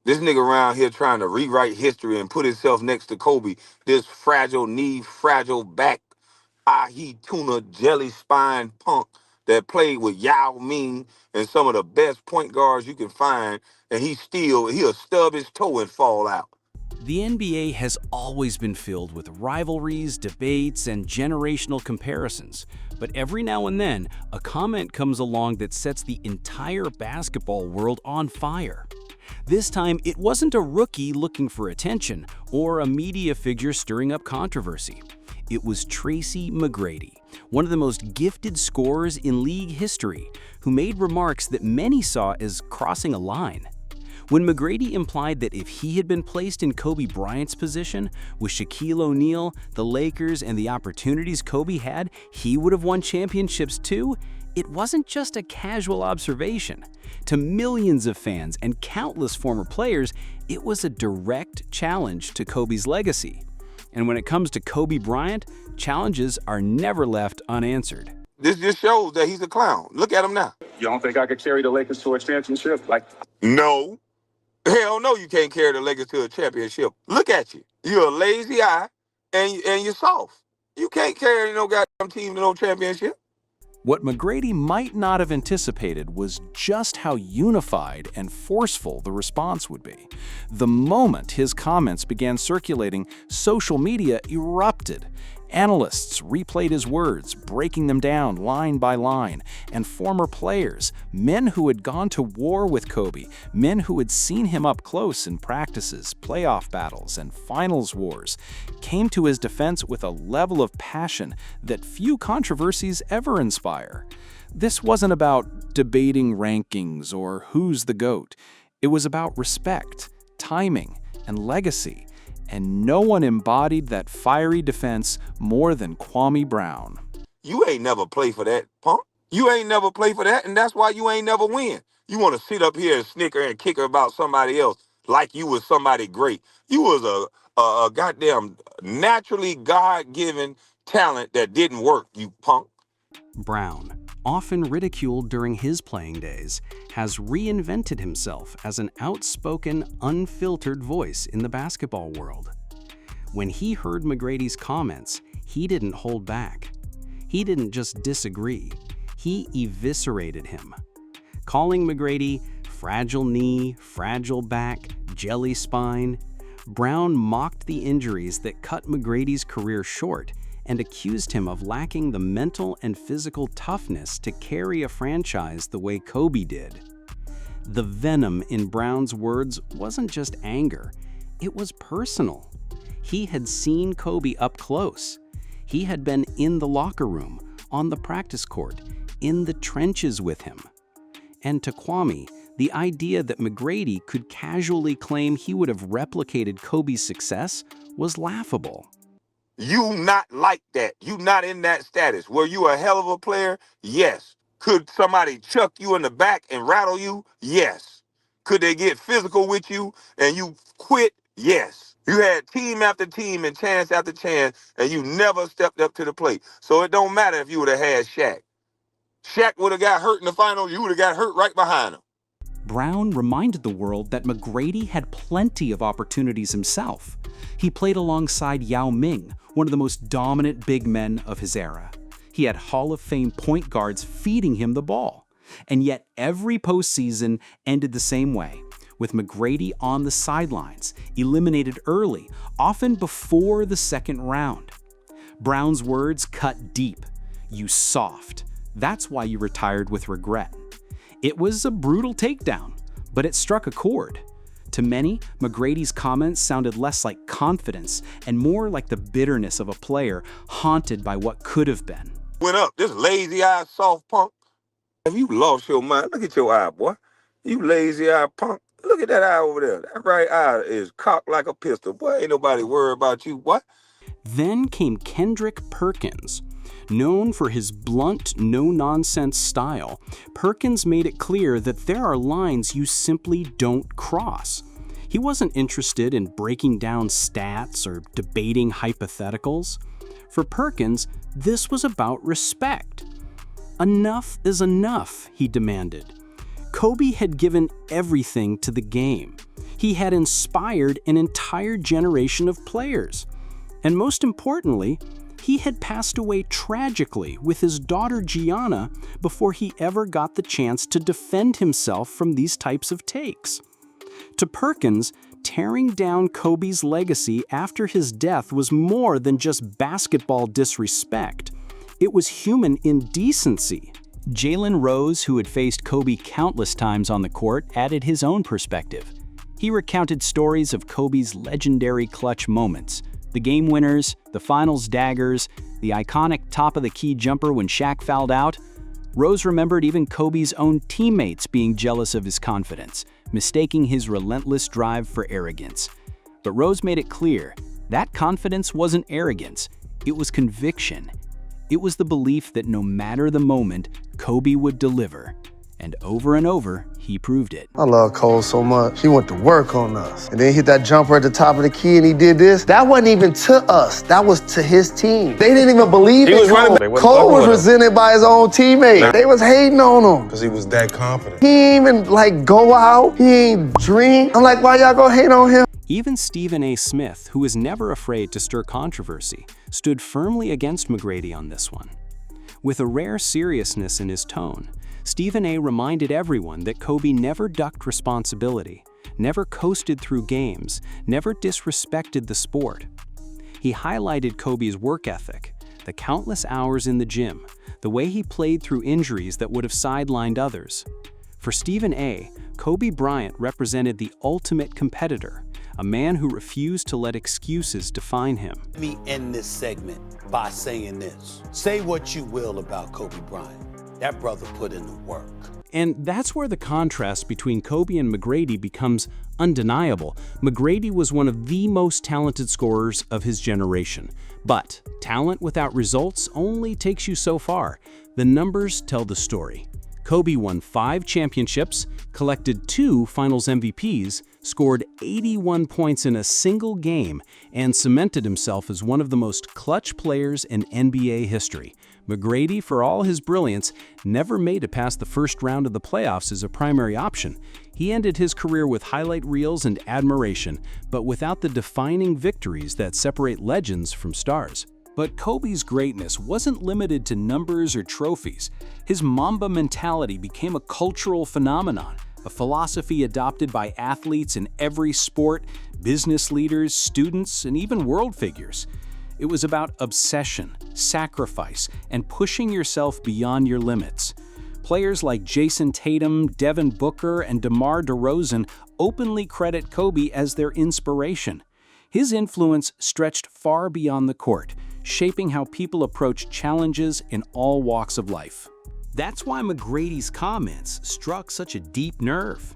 This nigga around here trying to rewrite history and put himself next to Kobe. This fragile knee, fragile back, ahi tuna jelly spine punk that played with Yao Ming and some of the best point guards you can find, and he'll stub his toe and fall out. The NBA has always been filled with rivalries, debates, and generational comparisons. But every now and then, a comment comes along that sets the entire basketball world on fire. This time, it wasn't a rookie looking for attention or a media figure stirring up controversy. It was Tracy McGrady, one of the most gifted scorers in league history, who made remarks that many saw as crossing a line. When McGrady implied that if he had been placed in Kobe Bryant's position, with Shaquille O'Neal, the Lakers, and the opportunities Kobe had, he would have won championships too, it wasn't just a casual observation. To millions of fans and countless former players, it was a direct challenge to Kobe's legacy. And when it comes to Kobe Bryant, challenges are never left unanswered. This just shows that he's a clown. Look at him now. You don't think I could carry the Lakers to a championship? No. Hell no, you can't carry the Lakers to a championship. Look at you. You're a lazy eye and you're soft. You can't carry no goddamn team to no championship. What McGrady might not have anticipated was just how unified and forceful the response would be. The moment his comments began circulating, social media erupted. Analysts replayed his words, breaking them down line by line, and former players, men who had gone to war with Kobe, men who had seen him up close in practices, playoff battles, and finals wars, came to his defense with a level of passion that few controversies ever inspire. This wasn't about debating rankings or who's the GOAT. It was about respect, timing, and legacy. And no one embodied that fiery defense more than Kwame Brown. You ain't never play for that, punk. You ain't never play for that, and that's why you ain't never win. You want to sit up here and snicker and kicker about somebody else like you was somebody great. You was a goddamn naturally God-given talent that didn't work, you punk. Brown, often ridiculed during his playing days, has reinvented himself as an outspoken, unfiltered voice in the basketball world. When he heard McGrady's comments, he didn't hold back. He didn't just disagree, he eviscerated him. Calling McGrady fragile knee, fragile back, jelly spine, Brown mocked the injuries that cut McGrady's career short and accused him of lacking the mental and physical toughness to carry a franchise the way Kobe did. The venom in Brown's words wasn't just anger, it was personal. He had seen Kobe up close. He had been in the locker room, on the practice court, in the trenches with him. And to Kwame, the idea that McGrady could casually claim he would have replicated Kobe's success was laughable. You not like that. You not in that status. Were you a hell of a player? Yes. Could somebody chuck you in the back and rattle you? Yes. Could they get physical with you and you quit? Yes. You had team after team and chance after chance, and you never stepped up to the plate. So it don't matter if you would have had Shaq. Shaq would have got hurt in the final. You would have got hurt right behind him. Brown reminded the world that McGrady had plenty of opportunities himself. He played alongside Yao Ming, one of the most dominant big men of his era. He had Hall of Fame point guards feeding him the ball. And yet every postseason ended the same way, with McGrady on the sidelines, eliminated early, often before the second round. Brown's words cut deep. You soft. That's why you retired with regret. It was a brutal takedown, but it struck a chord. To many, McGrady's comments sounded less like confidence and more like the bitterness of a player haunted by what could have been. Went up, this lazy-eye soft punk. Have you lost your mind? Look at your eye, boy. You lazy-eye punk. Look at that eye over there. That right eye is cocked like a pistol. Boy, ain't nobody worried about you, boy. Then came Kendrick Perkins. Known for his blunt, no-nonsense style, Perkins made it clear that there are lines you simply don't cross. He wasn't interested in breaking down stats or debating hypotheticals. For Perkins, this was about respect. Enough is enough, he demanded. Kobe had given everything to the game. He had inspired an entire generation of players. And most importantly, he had passed away tragically with his daughter Gianna before he ever got the chance to defend himself from these types of takes. To Perkins, tearing down Kobe's legacy after his death was more than just basketball disrespect. It was human indecency. Jalen Rose, who had faced Kobe countless times on the court, added his own perspective. He recounted stories of Kobe's legendary clutch moments, the game winners, the finals daggers, the iconic top-of-the-key jumper when Shaq fouled out. Rose remembered even Kobe's own teammates being jealous of his confidence, mistaking his relentless drive for arrogance. But Rose made it clear, that confidence wasn't arrogance, it was conviction. It was the belief that no matter the moment, Kobe would deliver. And over, he proved it. I love Cole so much. He went to work on us. And then he hit that jumper at the top of the key and he did this. That wasn't even to us. That was to his team. They didn't even believe in Cole. Cole was resented by his own teammates. They was hating on him. Because he was that confident. He ain't even go out. He ain't drink. I'm like, why y'all gonna hate on him? Even Stephen A. Smith, who was never afraid to stir controversy, stood firmly against McGrady on this one. With a rare seriousness in his tone, Stephen A. reminded everyone that Kobe never ducked responsibility, never coasted through games, never disrespected the sport. He highlighted Kobe's work ethic, the countless hours in the gym, the way he played through injuries that would have sidelined others. For Stephen A., Kobe Bryant represented the ultimate competitor, a man who refused to let excuses define him. Let me end this segment by saying this. Say what you will about Kobe Bryant. That brother put in the work. And that's where the contrast between Kobe and McGrady becomes undeniable. McGrady was one of the most talented scorers of his generation. But talent without results only takes you so far. The numbers tell the story. Kobe won 5 championships, collected 2 Finals MVPs, scored 81 points in a single game, and cemented himself as one of the most clutch players in NBA history. McGrady, for all his brilliance, never made it past the first round of the playoffs as a primary option. He ended his career with highlight reels and admiration, but without the defining victories that separate legends from stars. But Kobe's greatness wasn't limited to numbers or trophies. His Mamba mentality became a cultural phenomenon, a philosophy adopted by athletes in every sport, business leaders, students, and even world figures. It was about obsession, sacrifice, and pushing yourself beyond your limits. Players like Jason Tatum, Devin Booker, and DeMar DeRozan openly credit Kobe as their inspiration. His influence stretched far beyond the court, shaping how people approach challenges in all walks of life. That's why McGrady's comments struck such a deep nerve.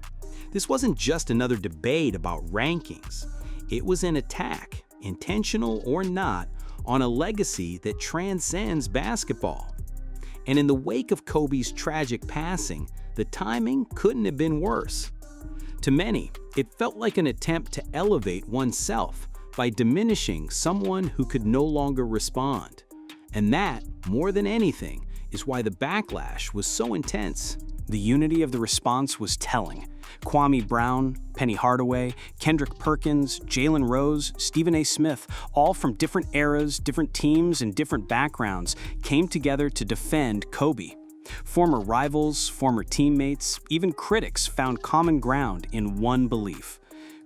This wasn't just another debate about rankings. It was an attack, intentional or not, on a legacy that transcends basketball. And in the wake of Kobe's tragic passing, the timing couldn't have been worse. To many, it felt like an attempt to elevate oneself by diminishing someone who could no longer respond. And that, more than anything, is why the backlash was so intense. The unity of the response was telling. Kwame Brown, Penny Hardaway, Kendrick Perkins, Jalen Rose, Stephen A. Smith, all from different eras, different teams, and different backgrounds, came together to defend Kobe. Former rivals, former teammates, even critics found common ground in one belief.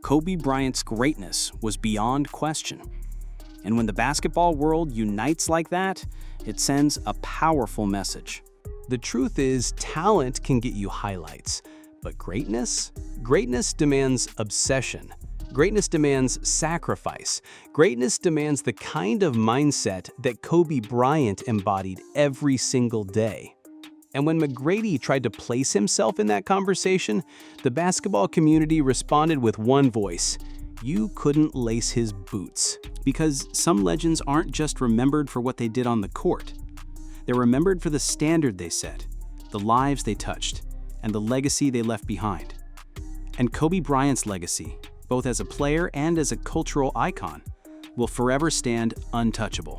Kobe Bryant's greatness was beyond question. And when the basketball world unites like that, it sends a powerful message. The truth is, talent can get you highlights. But greatness? Greatness demands obsession. Greatness demands sacrifice. Greatness demands the kind of mindset that Kobe Bryant embodied every single day. And when McGrady tried to place himself in that conversation, the basketball community responded with one voice: you couldn't lace his boots. Because some legends aren't just remembered for what they did on the court. They're remembered for the standard they set, the lives they touched, and the legacy they left behind. And Kobe Bryant's legacy, both as a player and as a cultural icon, will forever stand untouchable.